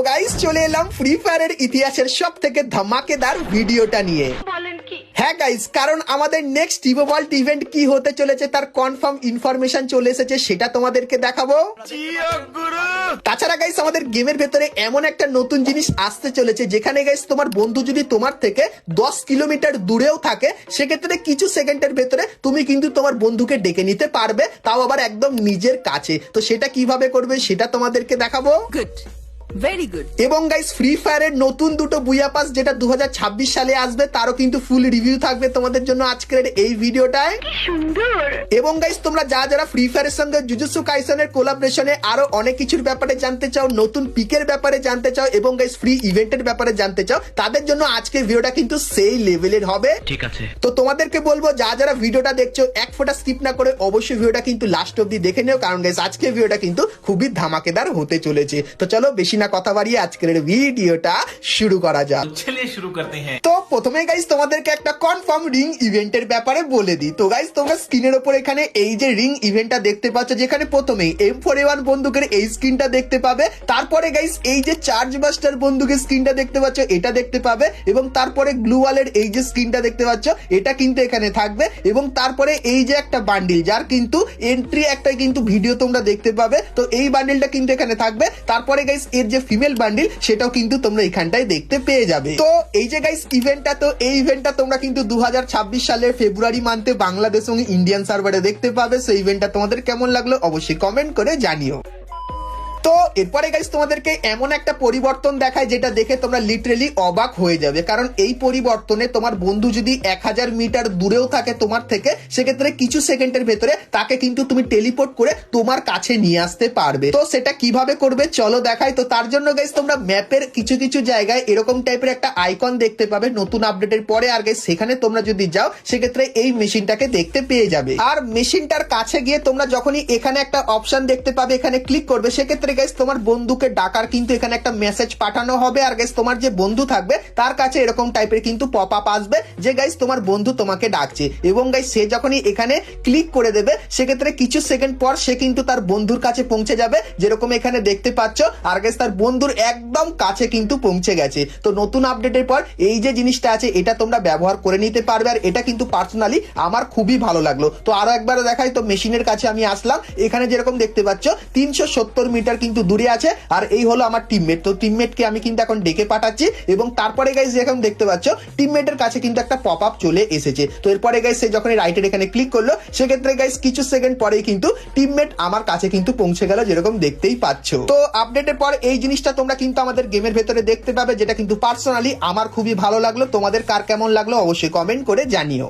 Guys চলে এলাম free ফায়ারের ইতিহাসের সব থেকে ধামাকেদার ভিডিওটা নিয়ে। হ্যাঁ গাইস, কারণ আমাদের নেক্সট ইভো ওয়ার্ল্ড ইভেন্ট কি হতে চলেছে তার কনফার্ম ইনফরমেশন চলে এসেছে, সেটা তোমাদেরকে দেখাবো। তাছাড়া গাইস আমাদের গেমের ভেতরে এমন একটা নতুন জিনিস আসতে চলেছে যেখানে গাইস তোমার বন্ধু যদি তোমার থেকে 10 কিলোমিটার দূরেও থাকে, সেক্ষেত্রে কিছু সেকেন্ডের ভেতরে তুমি কিন্তু তোমার বন্ধুকে ডেকে নিতে পারবে, তাও আবার একদম নিজের কাছে। তো সেটা কিভাবে করবে সেটা তোমাদেরকে দেখাবো। Very good. এবং গাইস ফ্রি ফায়ারের নতুন দুটো বুয়া পাস যেটা 2026 সালে আসবে তারও কিন্তু ফুল রিভিউ থাকবে তোমাদের জন্য আজকের এই ভিডিওটায়। সুন্দর। এবং গাইস তোমরা যারা ফ্রি ফায়ারের সঙ্গে জুজুৎসু কাইসেনের কোলাবরেশনে আরো অনেক কিছুর ব্যাপারে জানতে চাও, নতুন পিকের ব্যাপারে জানতে চাও এবং গাইস ফ্রি ইভেন্টের ব্যাপারে জানতে চাও, তাদের জন্য আজকের ভিডিওটা কিন্তু সেই লেভেলের হবে। ঠিক আছে, তো তোমাদেরকে বলবো যারা ভিডিওটা দেখছো এক ফোঁটা স্কিপ না করে অবশ্যই ভিডিওটা কিন্তু লাস্ট অব্দি দেখে নিও, কারণ গাইস আজকের ভিডিওটা কিন্তু খুবই ধামাকেদার হতে চলেছে। তো চলো বেশি না কথা বাড়িয়ে আজকের ভিডিওটা শুরু করা যাক। চলিए शुरू करते हैं। তো প্রথমে গাইস তোমাদেরকে একটা কনফার্ম রিং ইভেন্টের ব্যাপারে বলে দিই। তো গাইস তোমরা স্ক্রিনের উপর এখানে এই যে রিং ইভেন্টটা দেখতে পাচ্ছ, যেখানে প্রথমেই M4A1 বন্দুকের এই স্ক্রিনটা দেখতে পাবে, তারপরে গাইস এই যে চার্জ মাস্টার বন্দুকের স্ক্রিনটা দেখতে পাচ্ছ এটা দেখতে পাবে, এবং তারপরে গ্লু ওয়ালের এই যে স্ক্রিনটা দেখতে পাচ্ছ এটা কিন্তু এখানে থাকবে, এবং তারপরে এই যে একটা বান্ডিল যার কিন্তু এন্ট্রি একটা কিন্তু ভিডিও তোমরা দেখতে পাবে, তো এই বান্ডিলটা কিন্তু এখানে থাকবে। তারপরে গাইস এর যে ফিমেল বান্ডিল সেটাও কিন্তু তোমরা এখানটায় দেখতে পেয়ে যাবে। তো এই যে গাইস ইভেন্টটা, তো এই ইভেন্টটা তোমরা কিন্তু 2026 সালের ফেব্রুয়ারি মান্থে বাংলাদেশ এবং ইন্ডিয়ান সার্ভারে দেখতে পাবে। সেই ইভেন্টটা তোমাদের কেমন লাগলো অবশ্যই কমেন্ট করে জানিও। তো এরপরে গাইস তোমাদেরকে এমন একটা পরিবর্তন দেখায় যেটা দেখে তোমরা লিটারেলি অবাক হয়ে যাবে, কারণ এই পরিবর্তনে তোমার বন্ধু যদি 1000 মিটার দূরেও থাকে তোমার থেকে, সেক্ষেত্রে কিছু সেকেন্ডের ভেতরে তাকে কিন্তু তুমি টেলিপোর্ট করে তোমার কাছে নিয়ে আসতে পারবে। তো সেটা কিভাবে করবে চলো দেখাই। তো তার জন্য গাইস তোমরা ম্যাপের কিছু কিছু জায়গায় এরকম টাইপের একটা আইকন দেখতে পাবে নতুন আপডেটের পরে, আর গাইস সেখানে তোমরা যদি যাও সেক্ষেত্রে এই মেশিনটাকে দেখতে পেয়ে যাবে। আর মেশিনটার কাছে গিয়ে তোমরা যখনই এখানে একটা অপশন দেখতে পাবে এখানে ক্লিক করবে, সেক্ষেত্রে গাইস তোমার বন্ধুকে ডাকার কিন্তু এখানে একটা মেসেজ পাঠানো হবে, আর গাইস তোমার যে বন্ধু থাকবে তার কাছে এরকম টাইপের কিন্তু পপ আপ আসবে যে গাইস তোমার বন্ধু তোমাকে ডাকছে, এবং গাইস সে যখনই এখানে ক্লিক করে দেবে সেক্ষেত্রে কিছু সেকেন্ড পর সে কিন্তু তার বন্ধুর কাছে পৌঁছে যাবে, যেরকম এখানে দেখতে পাচ্ছ, আর গাইস তার বন্ধুর একদম কাছে কিন্তু পৌঁছে গেছে। তো নতুন আপডেটের পর এই যে জিনিসটা আছে এটা তোমরা ব্যবহার করে নিতে পারবে, আর এটা কিন্তু পার্সোনালি আমার খুবই ভালো লাগলো। তো আরো একবার দেখাই। তো মেশিনের কাছে আমি আসলাম, এখানে যেরকম দেখতে পাচ্ছ 370 মিটার কিন্তু দূরে আছে, আর এই হলো আমার টিমমেট। তো টিমমেটকে আমি কিন্তু এখন ডেকে পাঠাচ্ছি, এবং তারপরে গাইস যেরকম দেখতে পাচ্ছ টিমমেটের কাছে কিন্তু একটা পপ আপ চলে এসেছে। তো এরপরে গাইস সে যখন রাইটের এখানে ক্লিক করলো সেক্ষেত্রে গাইস কিছু সেকেন্ড পরেই কিন্তু টিমমেট আমার কাছে কিন্তু পৌঁছে গেল, যেরকম দেখতেই পাচ্ছ। তো আপডেটের পর এই জিনিসটা তোমরা কিন্তু আমাদের গেমের ভেতরে দেখতে পাবে, যেটা কিন্তু পার্সোনালি আমার খুবই ভালো লাগলো। তোমাদের কার কেমন লাগলো অবশ্যই কমেন্ট করে জানিও।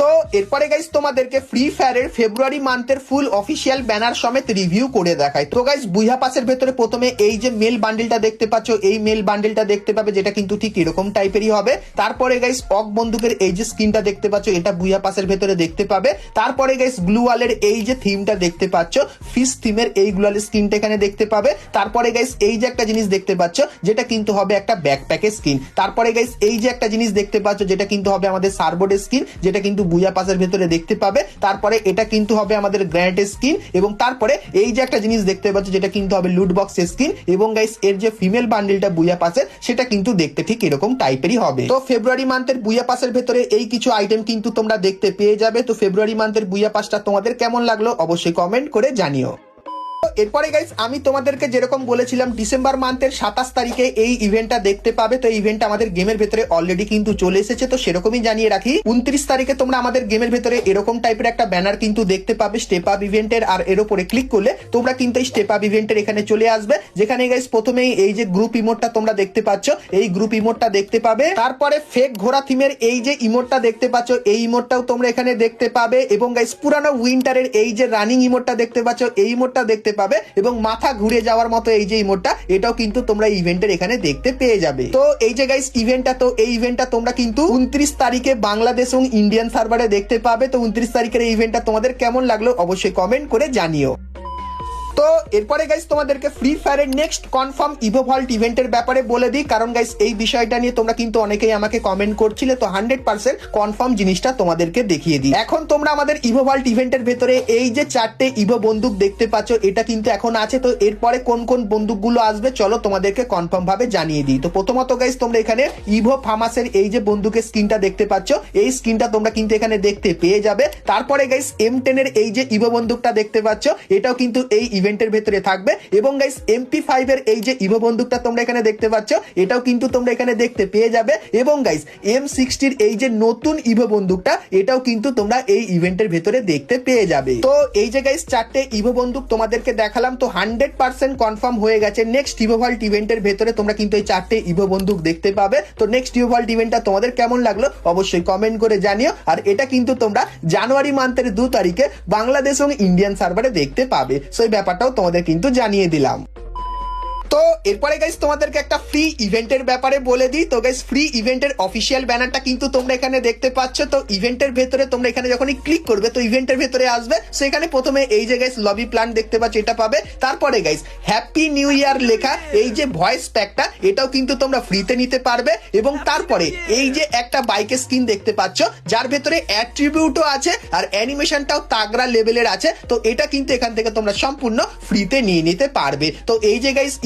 তো এরপরে গাইস তোমাদেরকে ফ্রি ফায়ারের ফেব্রুয়ারি মান্থের ফুল অফিসিয়াল ব্যানার সমেত রিভিউ করে দেখায়। তো গাইস বুইয়া পাসের ভেতরে প্রথমে এই যে মেল বান্ডেলটা দেখতে পাচ্ছ, এই মেল বান্ডেলটা দেখতে পাবে যেটা কিন্তু ঠিক এরকম টাইপেরই হবে। তারপরে গাইস অক বন্দুকের এই যে স্ক্রিনটা দেখতে পাচ্ছ এটা বুইয়া পাসের ভেতরে দেখতে পাবে। তারপরে গাইস গ্লু ওয়ালের এই যে থিমটা দেখতে পাচ্ছ, ফিশ থিমের এই গ্লু ওয়ালের স্ক্রিনটা এখানে দেখতে পাবে। তারপরে গাইস এই যে একটা জিনিস দেখতে পাচ্ছ যেটা কিন্তু হবে একটা ব্যাকপ্যাকের স্ক্রিন। তারপরে গাইস এই যে একটা জিনিস দেখতে পাচ্ছ যেটা কিন্তু হবে আমাদের সার্বোর্ডের স্ক্রিন, যেটা কিন্তু বুইয়া পাসের ভেতরে দেখতে পাবে। তারপরে এটা কিন্তু হবে আমাদের গ্র্যান্ডের স্কিন, এবং তারপরে এই যে একটা জিনিস দেখতে পাচ্ছ যেটা কিন্তু হবে লুট বক্সের স্কিন, এবং গাইস এর যে ফিমেল বান্ডেলটা বুইয়া পাসের সেটা কিন্তু দেখতে ঠিক এরকম টাইপেরই হবে। তো ফেব্রুয়ারি মান্থের বুইয়া পাসের ভেতরে এই কিছু আইটেম কিন্তু তোমরা দেখতে পেয়ে যাবে। তো ফেব্রুয়ারি মান্থের বুইয়া পাসটা তোমাদের কেমন লাগলো অবশ্যই কমেন্ট করে জানিও। এরপরে গাইস আমি তোমাদেরকে যেরকম বলেছিলাম ডিসেম্বর মান্থের 27 তারিখে এই ইভেন্টটা দেখতে পাবে। তো এই ইভেন্ট আমাদের গেমের ভেতরে অলরেডি কিন্তু চলে এসেছে, তো সেরকমই জানিয়ে রাখি 29 তারিখে তোমরা আমাদের গেমের ভেতরে এরকম টাইপের একটা ব্যানার কিন্তু দেখতে পাবে স্টেপ আপ ইভেন্টের, আর এর উপরে ক্লিক করলে তোমরা কিন্তু এই স্টেপ আপ ইভেন্টের এখানে চলে আসবে, যেখানে গাইস প্রথমেই এই যে গ্রুপ ইমোটটা তোমরা দেখতে পাচ্ছ এই গ্রুপ ইমোটটা দেখতে পাবে। তারপরে ফেক ঘোড়া থিমের এই যে ইমোটটা দেখতে পাচ্ছ এই ইমোটটাও তোমরা এখানে দেখতে পাবে, এবং গাইস পুরানো উইন্টারের এই যে রানিং ইমোটটা দেখতে পাচ্ছ এই ইমোটটা দেখতে পাবে, এবং মাথা ঘুরে যাওয়ার মতো এই যে ইমোটটা এটাও কিন্তু তোমরা ইভেন্টের এখানে দেখতে পেয়ে যাবে। তো এই যে গাইস ইভেন্টটা, তো এই ইভেন্টটা তোমরা কিন্তু 29 তারিখে বাংলাদেশ এবং ইন্ডিয়ান সার্ভারে দেখতে পাবে। তো 29 তারিখের এই ইভেন্টটা তোমাদের কেমন লাগলো অবশ্যই কমেন্ট করে জানিও। তো এরপরে গাইস তোমাদেরকে ফ্রি ফায়ারের নেক্সট কনফার্ম ইভো ভল্ট ইভেন্টের ব্যাপারে বলে দিই, কারণ গাইস এই বিষয়টা নিয়ে তোমরা কিন্তু অনেকেই আমাকে কমেন্ট করছিলে, তো 100% কনফার্ম জিনিসটা তোমাদেরকে দেখিয়ে দিই। এখন তোমরা আমাদের ইভো ভল্ট ইভেন্টের ভেতরে এই যে 4টে ইভো বন্দুক দেখতে পাচ্ছ, এটা কিন্তু এখন আছে। তো এরপরে কোন কোন বন্দুকগুলো আসবে চলো তোমাদেরকে কনফার্ম ভাবে জানিয়ে দিই। তো প্রথমত গাইস তোমরা এখানে ইভো ফার্মাসের এই যে বন্দুকের স্কিনটা দেখতে পাচ্ছ, এই স্কিনটা তোমরা কিন্তু এখানে দেখতে পেয়ে যাবে। তারপরে গাইস M10 এর এই যে ইভো বন্দুকটা দেখতে পাচ্ছ, এটাও কিন্তু এই ইভেন্টের ভেতরে থাকবে। এবং গাইস MP5 এর এই যে ইভো বন্দুকটা তোমরা এখানে দেখতে পাচ্ছ, এটাও কিন্তু তোমরা এখানে দেখতে পেয়ে যাবে। এবং গাইস M60 এর এই যে নতুন ইভো বন্দুকটা, এটাও কিন্তু তোমরা এই ইভেন্টের ভেতরে দেখতে পেয়ে যাবে। তো এই যে গাইস 4টে ইভো বন্দুক তোমাদেরকে দেখালাম, তো 100% কনফার্ম হয়ে গেছে নেক্সট ইভো ভল্ট ইভেন্টের ভেতরে তোমরা কিন্তু এই 4টে ইভো বন্দুক দেখতে পাবে। তো নেক্সট ইভো ভল্ট ইভেন্টটা তোমাদের কেমন লাগলো অবশ্যই কমেন্ট করে জানিও। আর এটা কিন্তু তোমরা জানুয়ারি মান্থের 2 তারিখে বাংলাদেশ এবং ইন্ডিয়ান সার্ভারে দেখতে পাবে। সো এই ব্যাপারটাও তোমাদের কিন্তু জানিয়ে দিলাম। তো এরপরে গাইস তোমাদেরকে একটা ফ্রি ইভেন্টের ব্যাপারে বলে দিই। তো গাইস ফ্রি ইভেন্টের অফিসিয়াল ব্যানারটা কিন্তু তোমরা এখানে দেখতে পাচ্ছ। তো ইভেন্টের ভেতরে তোমরা এখানে যখনই ক্লিক করবে তো ইভেন্টের ভেতরে আসবে। সো এখানে প্রথমে এই যে গাইস লবি প্ল্যান দেখতে পাচ্ছ, এটা পাবে। তারপরে গাইস হ্যাপি নিউ ইয়ার লেখা এই যে ভয়েস প্যাকটা, এটাও কিন্তু তোমরা ফ্রিতে নিতে পারবে। এবং তারপরে এই যে একটা বাইকের স্কিন দেখতে পাচ্ছ, যার ভেতরে অ্যাট্রিবিউটও আছে আর অ্যানিমেশনটাও তাগড়া লেভেলের আছে। তো এটা কিন্তু এখান থেকে তোমরা সম্পূর্ণ ফ্রিতে নিয়ে নিতে পারবে। তো এই যে গাইস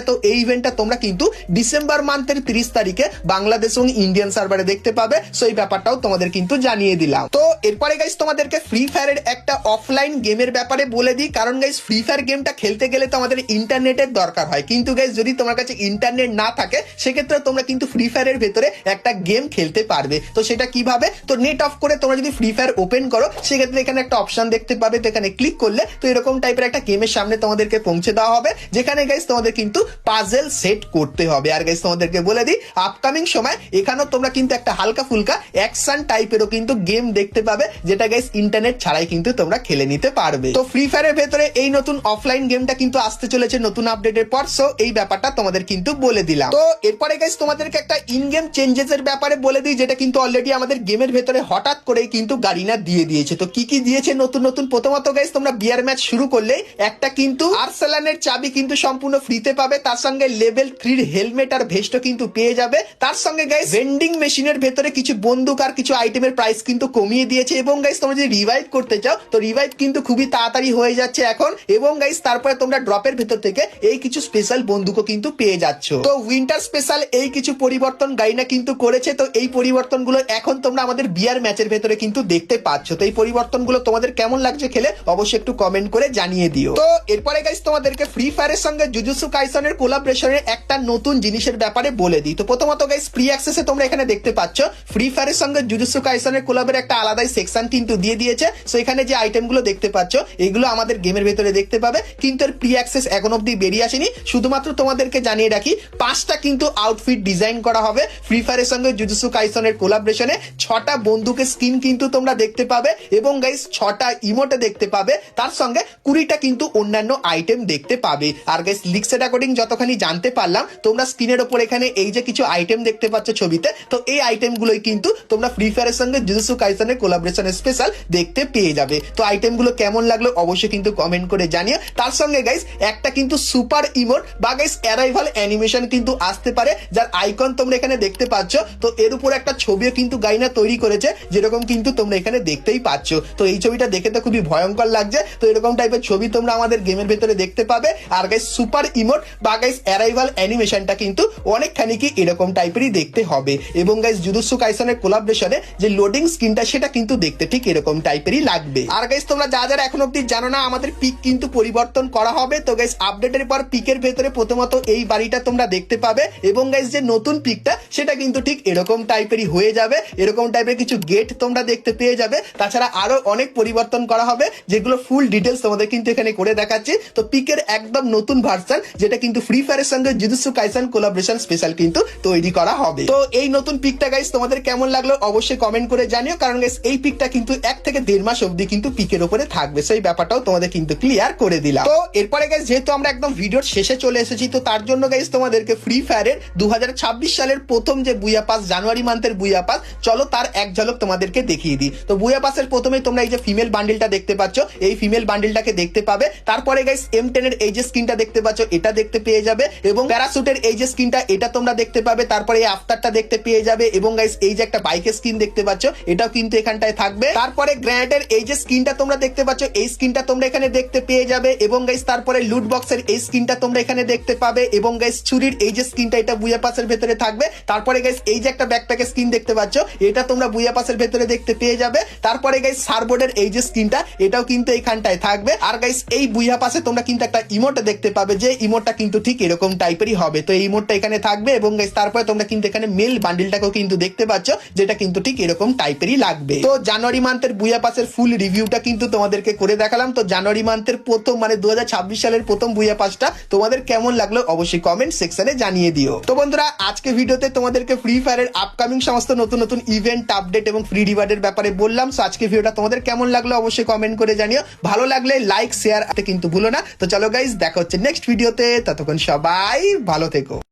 তো এই ইভেন্টটা তোমরা কিন্তু ডিসেম্বর মান্থের 30 তারিখে বাংলাদেশ এবং ইন্ডিয়ান সার্ভারে দেখতে পাবে। সো এই ব্যাপারটাও তোমাদের কিন্তু জানিয়ে দিলাম। তো এরপরে গাইস তোমাদেরকে ফ্রি ফায়ারের একটা অফলাইন গেমের ব্যাপারে বলে দিই, কারণ গাইস ফ্রি ফায়ার গেমটা খেলতে গেলে তো আমাদের ইন্টারনেটের দরকার হয়। কিন্তু গাইস যদি তোমার কাছে ইন্টারনেট না থাকে, সেক্ষেত্রে তোমরা কিন্তু ফ্রি ফায়ারের ভেতরে একটা গেম খেলতে পারবে। তো সেটা কিভাবে? তো নেট অফ করে তোমরা যদি ফ্রি ফায়ার ওপেন করো, সেক্ষেত্রে এখানে একটা অপশন দেখতে পাবে। তো এখানে ক্লিক করলে তো এরকম টাইপের একটা গেমের সামনে তোমাদেরকে পৌঁছে দেওয়া হবে, যেখানে গাইস তোমাদের কিন্তু পাজেল সেট করতে হবে। আর গাইস তোমাদেরকে বলে দিই, আপকামিং সময় এখানেও তোমরা কিন্তু একটা হালকা ফুলকা অ্যাকশন টাইপেরও কিন্তু গেম দেখতে পাবে, যেটা গাইস ইন্টারনেট ছাড়াই কিন্তু তোমরা খেলে নিতে পারবে। তো ফ্রি ফায়ারের ভেতরে এই নতুন অফলাইন গেমটা কিন্তু আসতে চলেছে নতুন আপডেটের পর। সো এই ব্যাপারটা তোমাদের কিন্তু বলে দিলাম। তো এরপরে গাইস তোমাদেরকে একটা ইন গেম চেঞ্জেস এর ব্যাপারে বলে দিই, যেটা কিন্তু অলরেডি আমাদের গেমের ভেতরে হঠাৎ করেই কিন্তু গারিনা দিয়ে দিয়েছে। তো কি কি দিয়েছে নতুন নতুন? প্রথমত গাইস তোমরা বিয়ার ম্যাচ শুরু করলে একটা কিন্তু আর্সেলানের চাবি কিন্তু সম্পূর্ণ ফ্রিতে পাবে। তার সঙ্গে লেভেল 3 হেলমেট আর ভেস্টও কিন্তু পেয়ে যাবে। তার সঙ্গে গাইস ভেন্ডিং মেশিনের ভেতরে কিছু বন্দুক আর কিছু আইটেমের প্রাইস কিন্তু কমিয়ে দিয়েছে। এবং গাইস তোমরা যদি রিভাইভ করতে চাও, তো রিভাইভ কিন্তু খুবই তাড়াতাড়ি হয়ে যাচ্ছে এখন। এবং গাইস তারপরে তোমরা ড্রপের ভেতর থেকে এই কিছু স্পেশাল বন্দুকও কিন্তু পেয়ে যাচ্ছ। তো উইন্টার স্পেশাল এই কিছু পরিবর্তন গাইনা কিন্তু করেছে। তো এই পরিবর্তনগুলো এখন তোমরা আমাদের বিয়ার ম্যাচের ভেতরে কিন্তু দেখতে পাচ্ছ। তো এই পরিবর্তনগুলো তোমাদের কেমন লাগছে খেলে অবশ্যই একটু কমেন্ট করে জানিয়ে দিও। তো এরপরে গাইস তোমাদেরকে ফ্রি ফায়ারের সঙ্গে জুজুৎসু কাইসেনের কোলাবোরেশনের একটা নতুন জিনিসের ব্যাপারে বলে দিই। তো প্রথমত গাইস ফ্রি অ্যাক্সেসে তোমরা এখানে দেখতে পাচ্ছ ফ্রি ফায়ারের সঙ্গে জুজুৎসু কাইসেনের কোলাবের একটা আলাদাই সেকশন কিন্তু দিয়ে দিয়েছে। সো এখানে যে আইটেমগুলো দেখতে পাচ্ছ, এগুলো আমাদের গেমের ভেতরে দেখতে পাবে, কিন্তু এর প্রি অ্যাক্সেস এখন অব্দি বেরিয়ে আসেনি। শুধুমাত্র তোমাদেরকে জানিয়ে রাখি, 5টা কিন্তু আউটফিট ডিজাইন করা হবে ফ্রি ফায়ারের সঙ্গে জুজুৎসু কাইসেনের কোলাবোরেশনে। 6টা বন্দুকের স্কিন কিন্তু তোমরা দেখতে পাবে, এবং গাইস 6টা ইমোটে দেখতে পাবে। তার সঙ্গে 20টা কিন্তু অন্যান্য আইটেম দেখতে পাবে। আর গাইস লিক্সের অ্যাকর্ডিং যতখানি জানতে পারলাম, তোমরা স্ক্রিনের ওপর এখানে এই যে কিছু আইটেম দেখতে পাচ্ছ ছবিতে, তো এই আইটেমগুলোই কিন্তু তোমরা ফ্রি ফায়ারের সঙ্গে জুজুৎসু কাইসেনের কোলাবোরেশন স্পেশাল দেখতে পেয়ে যাবে। তো আইটেমগুলো কেমন লাগলো অবশ্যই কিন্তু কমেন্ট করে জানিও। তার সঙ্গে গাইস একটা কিন্তু সুপার ইমোট বা গাইস অ্যারাইভাল অ্যানিমেশন কিন্তু আসতে পারে, যার আইকন তোমরা এখানে দেখতে পাচ্ছ। তো এর উপর একটা ছবিও কিন্তু গাইনা তৈরি করেছে, যেরকম কিন্তু তোমরা এখানে দেখতেই পাচ্ছ। তো এই ছবিটা দেখে তো খুবই ভয়ঙ্কর লাগছে। তো এরকম টাইপের ছবি তোমরা আমাদের গেমের ভেতরে দেখতে পাবে। আর গাইস সুপার ইমোট বা গাইস অ্যারাইভাল অ্যানিমেশনটা কিন্তু অনেকখানি কি এরকম টাইপেরই দেখতে হবে। এবং গাইস জুজুৎসু কাইসেনের কোলাবোরেশনে যে লোডিং স্ক্রিনটা, সেটা কিন্তু দেখতে ঠিক এরকম টাইপেরই লাগবে। আর গাইস তোমরা যারা এখন অব্দি জানো না, আমাদের পিক কিন্তু পরিবর্তন করা হবে। তো গাইস আপডেটের পর পিকের ভেতরে প্রথমত এই বাড়িটা তোমরা দেখতে পাবে, এবং গাইস যে নতুন পিকটা সেটা কিন্তু ঠিক এরকম টাইপেরই হয়ে যাবে। এরকম টাইপের কিছু গেট তোমরা দেখতে পেয়ে যাবে। তাছাড়া আরো অনেক পরিবর্তন করা হবে, যেগুলো ফুল ডিটেলস তোমাদের কিন্তু এখানে করে দেখাচ্ছি। তো পিকের একদম নতুন ভার্সন যে যেটা কিন্তু ফ্রি ফায়ারের সঙ্গে জুজুৎসু কাইসেন কোলাবোরেশন স্পেশাল কিন্তু তৈরি করা হবে। তো এই নতুন পিকটা গাইস তোমাদের কেমন লাগলো অবশ্যই কমেন্ট করে জানিও, কারণ গাইস এই পিকটা কিন্তু 1 থেকে 1.5 মাস অবধি কিন্তু পিকের উপরে থাকবে, সেই ব্যাপারটাও তোমাদের কিন্তু ক্লিয়ার করে দিলাম। তো এরপরে গাইস যেহেতু আমরা একদম ভিডিওর শেষে চলে এসেছি, তো তার জন্য গাইস তোমাদেরকে ফ্রি ফায়ারের 2026 সালের প্রথম যে বুয়া পাস, জানুয়ারি মান্থের বুয়া পাস, চলো তার এক ঝলক তোমাদেরকে দেখিয়ে দিই। তো বুয়া পাসের প্রথমেই তোমরা এই যে ফিমেল বান্ডিলটা দেখতে পাচ্ছ, এই ফিমেল বান্ডিলটাকে দেখতে পাবে। তারপরে গাইস M10 এর এই যে স্কিনটা দেখতে পাচ্ছ, এটা দেখতে পেয়ে যাবে, এবং প্যারাশুটের এই যে স্কিনটা এটা তোমরা দেখতে পাবে। তারপরে এই আফতারটা দেখতে পেয়ে যাবে, এবং গাইস এই যে একটা বাইকের স্কিন দেখতে পাচ্ছ, এটাও কিন্তু এখানটায় থাকবে। তারপরে গ্র্যানেডের এই যে স্কিনটা তোমরা দেখতে পাচ্ছ, এই স্কিনটা তোমরা এখানে দেখতে পেয়ে যাবে, এবং গাইস তারপরে লুট বক্সের এই স্কিনটা তোমরা এখানে দেখতে পাবে, এবং গাইস ছুরির এই যে স্কিনটা এটা বুয়া পাসের ভেতরে থাকবে। তারপরে গাইস এই যে একটা ব্যাকপ্যাকের স্কিন দেখতে পাচ্ছ, এটা তোমরা বুয়া পাসের ভেতরে দেখতে পেয়ে যাবে। তারপরে গাইস সারবোর্ডের এই যে স্কিনটা এটাও কিন্তু এইখানটায় থাকবে। আর গাইস এই বুয়া পাসে তোমরা কিন্তু একটা ইমোট দেখতে পাবে, যে ইমোটটা কিন্তু ঠিক এরকম টাইপেরই হবে। তো এই ইমোটটা এখানে থাকবে, এবং গাইস তারপরে তোমরা কিন্তু এখানে মেল বান্ডিলটাকেও কিন্তু দেখতে পাচ্ছ, যেটা কিন্তু ঠিক এরকম টাইপেরই লাগবে। তো জানুয়ারি মান্থের বুয়া পাসের ফুল রিভিউটা কিন্তু তোমাদেরকে করে দেখালাম। তো জানুয়ারি মান্থের প্রথম মানে 2026 সালের প্রথম বুয়া পাসটা তোমাদের কেমন লাগলো অবশ্যই কমেন্ট সেকশনে জানিয়ে দিও। তো বন্ধুরা আজকে ভিডিওতে তোমাদেরকে ফ্রি ফায়ারের আপকামিং সমস্ত নতুন নতুন ইভেন্ট, আপডেট এবং ফ্রি রিওয়ার্ডের ব্যাপারে বললাম। সো আজকে ভিডিওটা তোমাদের কেমন লাগলো অবশ্যই কমেন্ট করে জানিও। ভালো লাগলে লাইক শেয়ার কিন্তু ভুলো না। তো চলো গাইস দেখা হচ্ছে নেক্সট ভিডিওতে, ততক্ষণ সবাই ভালো থেকো।